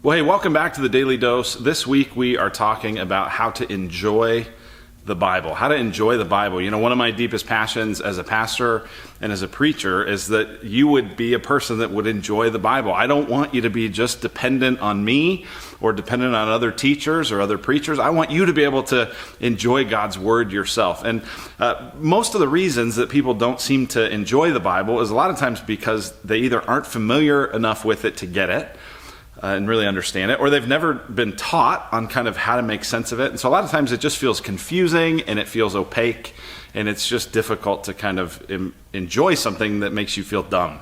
Well, hey, welcome back to the Daily Dose. This week we are talking about how to enjoy the Bible. How to enjoy the Bible. You know, one of my deepest passions as a pastor and as a preacher is that you would be a person that would enjoy the Bible. I don't want you to be just dependent on me or dependent on other teachers or other preachers. I want you to be able to enjoy God's Word yourself. And most of the reasons that people don't seem to enjoy the Bible is a lot of times because they either aren't familiar enough with it to get it, and really understand it, or they've never been taught on kind of how to make sense of it. And so a lot of times it just feels confusing and it feels opaque and it's just difficult to kind of enjoy something that makes you feel dumb.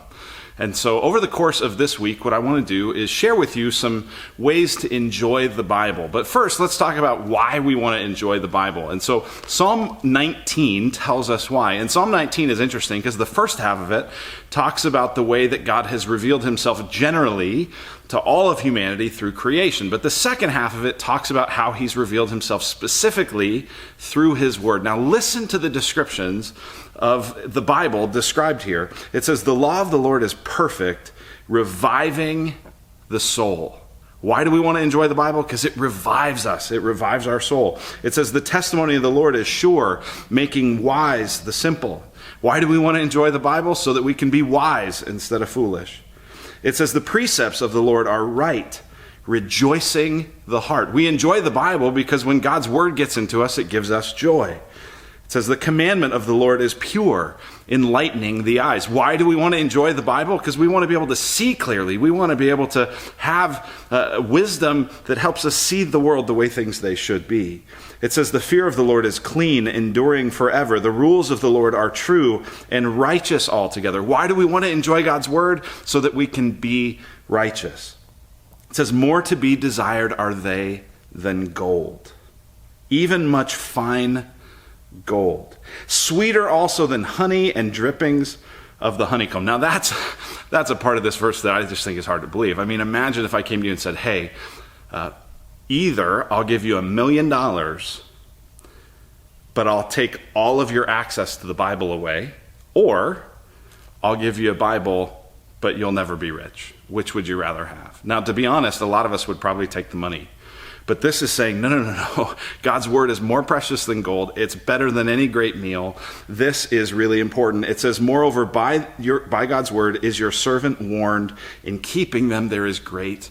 And so over the course of this week, what I want to do is share with you some ways to enjoy the Bible. But first, let's talk about why we want to enjoy the Bible. And so Psalm 19 tells us why. And Psalm 19 is interesting because the first half of it talks about the way that God has revealed himself generally to all of humanity through creation. But the second half of it talks about how he's revealed himself specifically through his word. Now listen to the descriptions of the Bible described here. It says, the law of the Lord is perfect, reviving the soul. Why do we want to enjoy the Bible? Because it revives us. It revives our soul. It says, the testimony of the Lord is sure, making wise the simple. Why do we want to enjoy the Bible? So that we can be wise instead of foolish. It says, the precepts of the Lord are right, rejoicing the heart. We enjoy the Bible because when God's word gets into us, it gives us joy. It says, the commandment of the Lord is pure, enlightening the eyes. Why do we want to enjoy the Bible? Because we want to be able to see clearly. We want to be able to have wisdom that helps us see the world the way they should be. It says, the fear of the Lord is clean, enduring forever. The rules of the Lord are true and righteous altogether. Why do we want to enjoy God's word? So that we can be righteous. It says, more to be desired are they than gold, even much fine gold, sweeter also than honey and drippings of the honeycomb. Now that's a part of this verse that I just think is hard to believe. I mean, imagine if I came to you and said, hey, either I'll give you $1 million, but I'll take all of your access to the Bible away, or I'll give you a Bible, but you'll never be rich. Which would you rather have? Now, to be honest, a lot of us would probably take the money. But this is saying, no. God's word is more precious than gold. It's better than any great meal. This is really important. It says, moreover, by God's word is your servant warned. In keeping them, there is great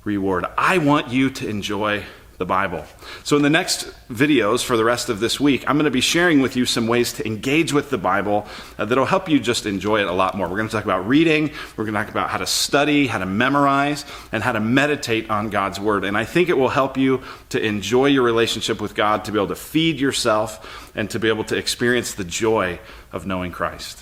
reward. I want you to enjoy the Bible. So in the next videos for the rest of this week, I'm going to be sharing with you some ways to engage with the Bible that'll help you just enjoy it a lot more. We're going to talk about reading, we're going to talk about how to study, how to memorize, and how to meditate on God's word. And I think it will help you to enjoy your relationship with God, to be able to feed yourself, and to be able to experience the joy of knowing Christ.